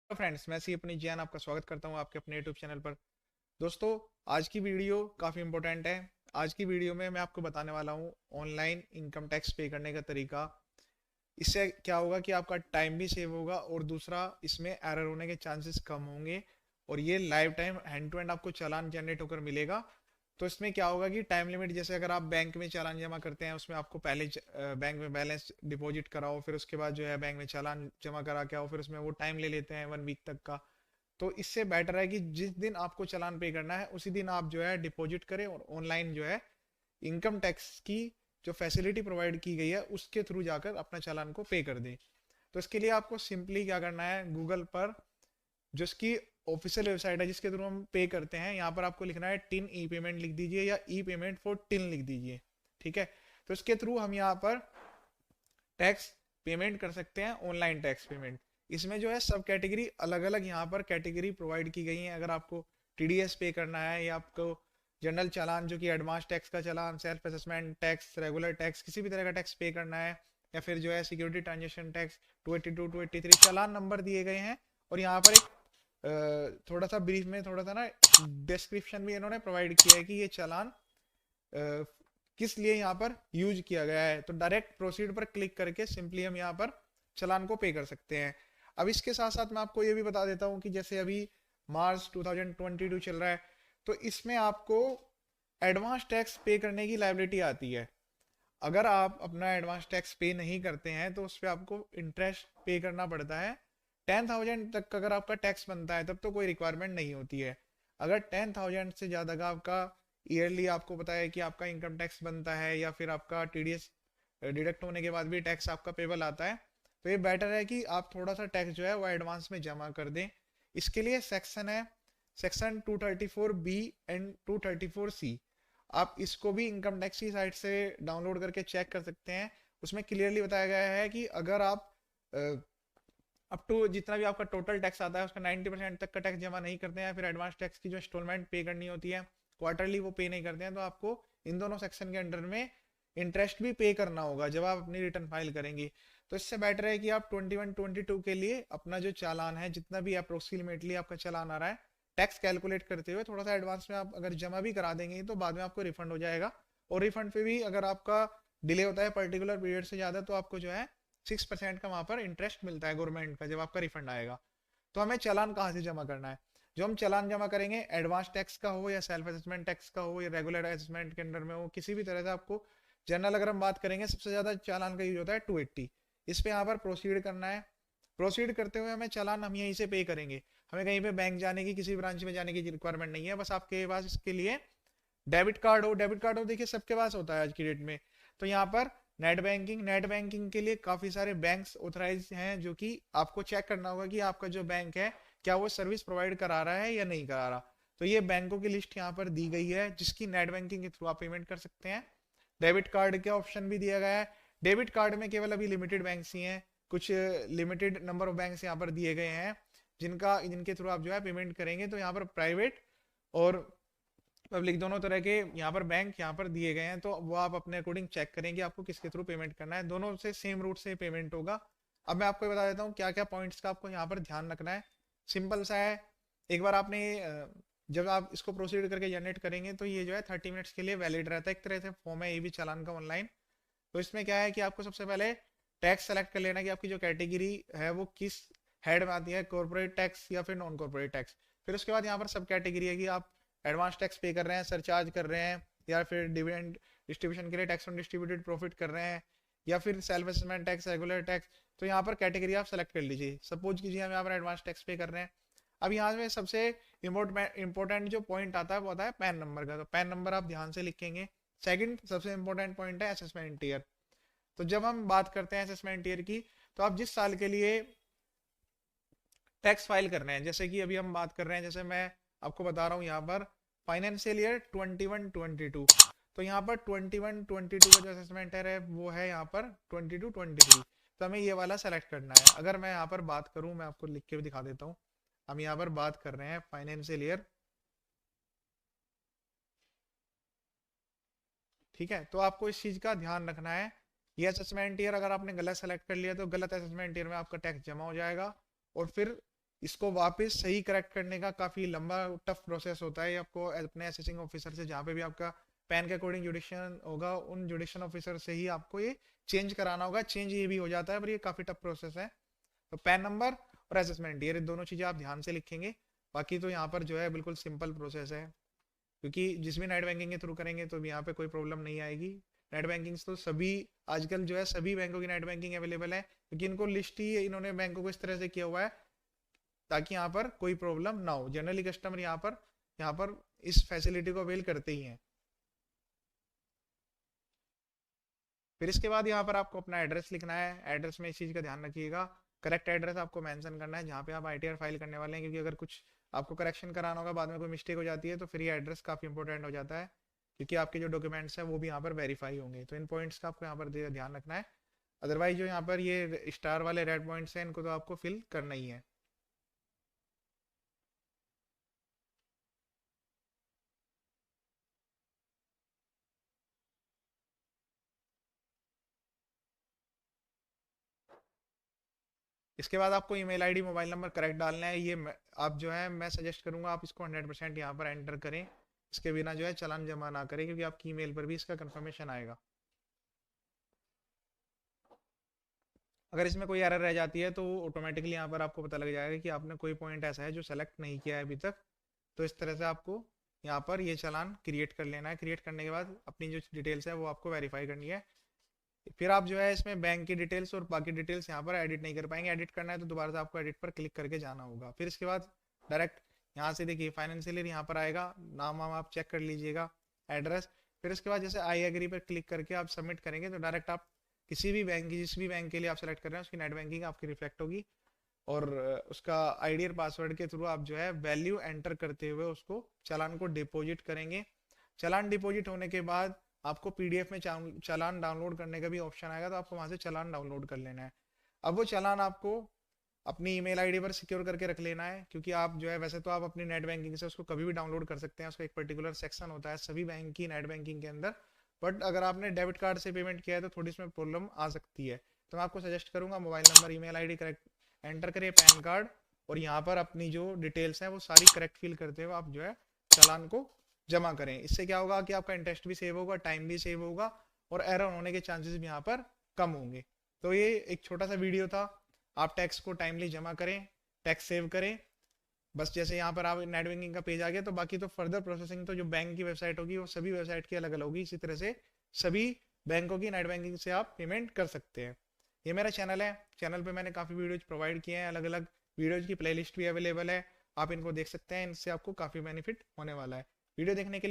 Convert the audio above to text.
Hello friends, मैं सी अपनी जैन आपका स्वागत करता हूं आपके अपने यूट्यूब चैनल पर। दोस्तों, आज की वीडियो काफ़ी इंपॉर्टेंट है। आज की वीडियो में मैं आपको बताने वाला हूं ऑनलाइन इनकम टैक्स पे करने का तरीका। इससे क्या होगा कि आपका टाइम भी सेव होगा और दूसरा इसमें एरर होने के चांसेस कम होंगे। और ये live time hand to hand आपको चालान जनरेट होकर मिलेगा। तो इसमें क्या होगा कि टाइम लिमिट, जैसे अगर आप बैंक में चालान जमा करते हैं उसमें आपको पहले बैंक में बैलेंस डिपॉजिट कराओ, फिर उसके बाद जो है बैंक में चालान जमा करा के आओ, फिर उसमें वो टाइम ले लेते हैं 1 वीक तक का। तो इससे बेटर है कि जिस दिन आपको चालान पे करना है उसी दिन आप जो है डिपॉजिट करें और ऑनलाइन जो है इनकम टैक्स की जो फैसिलिटी प्रोवाइड की गई है उसके थ्रू जाकर अपना चालान को पे कर दें। तो इसके लिए आपको सिंपली क्या करना है, गूगल पर जो इसकी ऑफिशियल वेबसाइट है जिसके थ्रू हम पे करते हैं, यहाँ पर आपको लिखना है टिन ई पेमेंट लिख दीजिए या ई पेमेंट फॉर टिन लिख दीजिए। ठीक है। तो इसके थ्रू हम यहाँ पर टैक्स पेमेंट कर सकते हैं, ऑनलाइन टैक्स पेमेंट। इसमें जो है सब कैटेगरी अलग अलग यहाँ पर कैटेगरी प्रोवाइड की गई हैं। अगर आपको टीडीएस पे करना है या आपको जनरल चालान जो कि एडवांस टैक्स का चालान, self assessment tax, regular tax, किसी भी तरह का टैक्स पे करना है, या फिर जो है सिक्योरिटी ट्रांजेक्शन टैक्स 282 283 चालान नंबर दिए गए हैं। और यहाँ पर एक थोड़ा सा ब्रीफ में थोड़ा सा ना डिस्क्रिप्शन भी इन्होंने प्रोवाइड किया है कि ये चालान किस लिए यहाँ पर यूज किया गया है। तो डायरेक्ट प्रोसीड पर क्लिक करके सिंपली हम यहाँ पर चालान को पे कर सकते हैं। अब इसके साथ साथ मैं आपको ये भी बता देता हूँ कि जैसे अभी मार्च 2022 चल रहा है, तो इसमें आपको एडवांस टैक्स पे करने की लायबिलिटी आती है। अगर आप अपना एडवांस टैक्स पे नहीं करते हैं तो उस पर आपको इंटरेस्ट पे करना पड़ता है। 10,000 तक अगर आपका टैक्स बनता है तब तो कोई रिक्वायरमेंट नहीं होती है। अगर 10,000 से ज़्यादा का आपका ईयरली आपको पता है कि आपका इनकम टैक्स बनता है या फिर आपका टीडीएस डिडक्ट होने के बाद भी टैक्स आपका पेबल आता है, तो ये बेटर है कि आप थोड़ा सा टैक्स जो है वो एडवांस में जमा कर दें। इसके लिए सेक्शन है, सेक्शन 234B एंड 234C। आप इसको भी इनकम टैक्स की साइट से डाउनलोड करके चेक कर सकते हैं। उसमें क्लियरली बताया गया है कि अगर आप अप टू जितना भी आपका टोटल टैक्स आता है उसका 90% तक का टैक्स जमा नहीं करते हैं, फिर एडवांस टैक्स की जो इंस्टॉलमेंट पे करनी होती है क्वार्टरली वो पे नहीं करते हैं, तो आपको इन दोनों सेक्शन के अंडर में इंटरेस्ट भी पे करना होगा जब आप अपनी रिटर्न फाइल करेंगे। तो इससे बेटर है कि आप 21-22 के लिए अपना जो चालान है, जितना भी अप्रोक्सीमेटली आपका चालान आ रहा है, टैक्स कैलकुलेट करते हुए थोड़ा सा एडवांस में आप अगर जमा भी करा देंगे तो बाद में आपको रिफंड हो जाएगा। और रिफंड पे भी अगर आपका डिले होता है पर्टिकुलर पीरियड से ज़्यादा तो आपको जो है 6% का वहाँ पर इंटरेस्ट मिलता है गवर्नमेंट का जब आपका रिफंड आएगा। तो हमें चालान कहाँ से जमा करना है? जो हम चालान जमा करेंगे, एडवांस टैक्स का हो या सेल्फ असेसमेंट टैक्स का हो या रेगुलर असेसमेंट के अंडर में हो, किसी भी तरह से आपको जनरल अगर हम बात करेंगे सबसे ज़्यादा चालान का यूज होता है 280। इस पे यहाँ पर प्रोसीड करना है। प्रोसीड करते हुए हमें चालान हम यहीं से पे करेंगे। हमें कहीं पे बैंक जाने की, किसी ब्रांच में जाने की रिक्वायरमेंट नहीं है। बस आपके पास इसके लिए डेबिट कार्ड हो। डेबिट कार्ड हो देखिए सबके पास होता है आज की डेट में। तो यहाँ पर नेट बैंकिंग के लिए काफ़ी सारे बैंक्स ऑथराइज हैं जो कि आपको चेक करना होगा कि आपका जो बैंक है क्या वो सर्विस प्रोवाइड करा रहा है या नहीं करा रहा। तो ये बैंकों की लिस्ट यहाँ पर दी गई है जिसकी नेट बैंकिंग के थ्रू आप पेमेंट कर सकते हैं। डेबिट कार्ड का ऑप्शन भी दिया गया है। डेबिट कार्ड में केवल अभी लिमिटेड बैंक्स ही हैं, कुछ लिमिटेड नंबर ऑफ बैंक्स यहाँ पर दिए गए हैं जिनके थ्रू आप जो है पेमेंट करेंगे। तो यहाँ पर प्राइवेट और पब्लिक दोनों तरह के यहाँ पर बैंक यहाँ पर दिए गए हैं, तो वो आप अपने अकॉर्डिंग चेक करेंगे आपको किसके थ्रू पेमेंट करना है। दोनों से सेम रूट से पेमेंट होगा। अब मैं आपको ये बता देता हूँ क्या क्या पॉइंट्स का आपको यहाँ पर ध्यान रखना है। सिंपल सा है। एक बार आपने जब आप इसको प्रोसीड करके जनरेट करेंगे तो ये जो है 30 मिनट्स के लिए वैलिड रहता है। एक तरह से फॉर्म है ये भी चालान का ऑनलाइन। तो इसमें क्या है कि आपको सबसे पहले टैक्स सेलेक्ट कर लेना है कि आपकी जो कैटेगरी है वो किस हेड में आती है, कॉर्पोरेट टैक्स या फिर नॉन कॉर्पोरेट टैक्स। फिर उसके बाद यहाँ पर सब कैटेगरी है कि आप एडवांस टैक्स पे कर रहे हैं, सरचार्ज कर रहे हैं, या फिर डिविडेंड डिस्ट्रीब्यूशन के लिए टैक्स ऑन डिस्ट्रीब्यूटेड प्रॉफिट कर रहे हैं, या फिर self assessment tax, regular tax. तो यहाँ पर कैटेगरी आप सेलेक्ट कर लीजिए। सपोज कीजिए हम यहाँ पर एडवांस टैक्स पे कर रहे हैं। अब यहाँ में सबसे इंपॉर्टेंट जो पॉइंट आता है वो आता है पैन नंबर का। तो पैन नंबर आप ध्यान से लिखेंगे। सेकंड सबसे इंपॉर्टेंट पॉइंट है असेसमेंट ईयर। तो जब हम बात करते हैं असेसमेंट ईयर की, तो आप जिस साल के लिए टैक्स फाइल कर रहे हैं, जैसे कि अभी हम बात कर रहे हैं, जैसे मैं आपको बता रहा हूँ यहाँ पर फाइनेंशियल ईयर 21-22। तो यहाँ पर 21-22 का जो असेसमेंट है वो है यहाँ पर 22-23। तो हमें ये वाला सेलेक्ट करना है। अगर मैं यहाँ पर बात करूँ, मैं आपको लिख के भी दिखा देता हूँ। हम यहाँ पर बात कर रहे हैं फाइनेंशियल ईयर, ठीक है। तो आपको इस चीज़ का ध्यान रखना है। ये असेसमेंट ईयर अगर आपने गलत सेलेक्ट कर लिया तो गलत असेसमेंट ईयर में आपका टैक्स जमा हो जाएगा। और फिर इसको वापस सही करेक्ट करने का काफ़ी लंबा टफ प्रोसेस होता है। ये आपको अपने असेसिंग ऑफिसर से, जहाँ पे भी आपका पैन के अकॉर्डिंग जुडिशन होगा, उन जुडिशन ऑफिसर से ही आपको ये चेंज कराना होगा। चेंज ये भी हो जाता है, पर ये काफ़ी टफ प्रोसेस है। तो पैन नंबर और असेसमेंट, ये दोनों चीज़ें आप ध्यान से लिखेंगे। बाकी तो यहाँ पर जो है बिल्कुल सिंपल प्रोसेस है, क्योंकि जिस भी नेट बैंकिंग के थ्रू करेंगे तो यहाँ पे कोई प्रॉब्लम नहीं आएगी। नेट बैंकिंग तो सभी, आजकल जो है सभी बैंकों की नेट बैंकिंग अवेलेबल है, क्योंकि इनको लिस्ट ही इन्होंने बैंकों को इस तरह से किया हुआ है ताकि यहाँ पर कोई प्रॉब्लम ना हो। जनरली कस्टमर यहाँ पर इस फैसिलिटी को अवेल करते ही हैं। फिर इसके बाद यहाँ पर आपको अपना एड्रेस लिखना है। एड्रेस में इस चीज़ का ध्यान रखिएगा, करेक्ट एड्रेस आपको मेंशन करना है जहाँ पे आप आईटीआर फाइल करने वाले हैं, क्योंकि अगर कुछ आपको करेक्शन कराना होगा, बाद में कोई मिस्टेक हो जाती है, तो फिर ये एड्रेस काफ़ी इंपॉर्टेंट हो जाता है, क्योंकि आपके जो डॉक्यूमेंट्स हैं वो भी यहाँ पर वेरीफाई होंगे। तो इन पॉइंट्स का आपको यहाँ पर ध्यान रखना है। अदरवाइज जो यहाँ पर ये स्टार वाले रेड पॉइंट्स हैं, इनको तो आपको फिल करना ही है। इसके बाद आपको email ID, mobile number correct डालना है। आप जो है, मैं सजेस्ट करूंगा आप इसको 100% यहाँ पर एंटर करें। इसके बिना जो है चालान जमा ना करें, क्योंकि आपकी ईमेल पर भी इसका कंफर्मेशन आएगा। अगर इसमें कोई एरर रह जाती है तो ऑटोमेटिकली यहाँ पर आपको पता लग जाएगा कि आपने कोई पॉइंट ऐसा है जो सेलेक्ट नहीं किया है अभी तक। तो इस तरह से आपको यहाँ पर ये चालान क्रिएट कर लेना है। क्रिएट करने के बाद अपनी जो डिटेल्स है वो आपको वेरीफाई करनी है। फिर आप जो है इसमें बैंक की डिटेल्स और बाकी डिटेल्स यहाँ पर एडिट नहीं कर पाएंगे। एडिट करना है तो दोबारा से आपको एडिट पर क्लिक करके जाना होगा। फिर इसके बाद डायरेक्ट यहाँ से देखिए फाइनेंशियल ईयर यहाँ पर आएगा, नाम वाम आप चेक कर लीजिएगा, एड्रेस। फिर इसके बाद जैसे आई एग्री पर क्लिक करके आप सबमिट करेंगे तो डायरेक्ट आप किसी भी बैंक की, जिस भी बैंक के लिए आप सेलेक्ट कर रहे हैं उसकी नेट बैंकिंग आपकी रिफ्लेक्ट होगी, और उसका आईडी और पासवर्ड के थ्रू आप जो है वैल्यू एंटर करते हुए उसको चालान को डिपॉजिट करेंगे। चालान डिपॉजिट होने के बाद आपको पीडीएफ में चालान डाउनलोड करने का भी ऑप्शन आएगा, तो आपको वहां से चालान डाउनलोड कर लेना है। अब वो चालान आपको अपनी ईमेल आईडी पर सिक्योर करके रख लेना है, क्योंकि आप जो है, वैसे तो आप अपनी नेट बैंकिंग से उसको कभी भी डाउनलोड कर सकते हैं। उसका एक पर्टिकुलर सेक्शन होता है सभी बैंक की नेट बैंकिंग के अंदर, बट अगर आपने डेबिट कार्ड से पेमेंट किया है तो थोड़ी इसमें प्रॉब्लम आ सकती है। तो मैं आपको सजेस्ट करूंगा mobile number, email ID correct enter करिए, पैन कार्ड, और यहाँ पर अपनी जो डिटेल्स हैं वो सारी करेक्ट फिल करते हुए आप जो है चालान को जमा करें। इससे क्या होगा कि आपका इंटरेस्ट भी सेव होगा, टाइम भी सेव होगा, और एरर होने के चांसेस भी यहाँ पर कम होंगे। तो ये एक छोटा सा वीडियो था। आप टैक्स को टाइमली जमा करें, टैक्स सेव करें। बस जैसे यहाँ पर आप नेट बैंकिंग का पेज आ गया, तो बाकी तो फर्दर प्रोसेसिंग तो जो बैंक की वेबसाइट होगी वो सभी वेबसाइट की अलग अलग होगी। इसी तरह से सभी बैंकों की नेट बैंकिंग से आप पेमेंट कर सकते हैं। ये मेरा चैनल है, चैनल पे मैंने काफ़ी वीडियोज प्रोवाइड किए हैं, अलग अलग वीडियोज की प्लेलिस्ट भी अवेलेबल है, आप इनको देख सकते हैं। इनसे आपको काफ़ी बेनिफिट होने वाला है। वीडियो देखने के लिए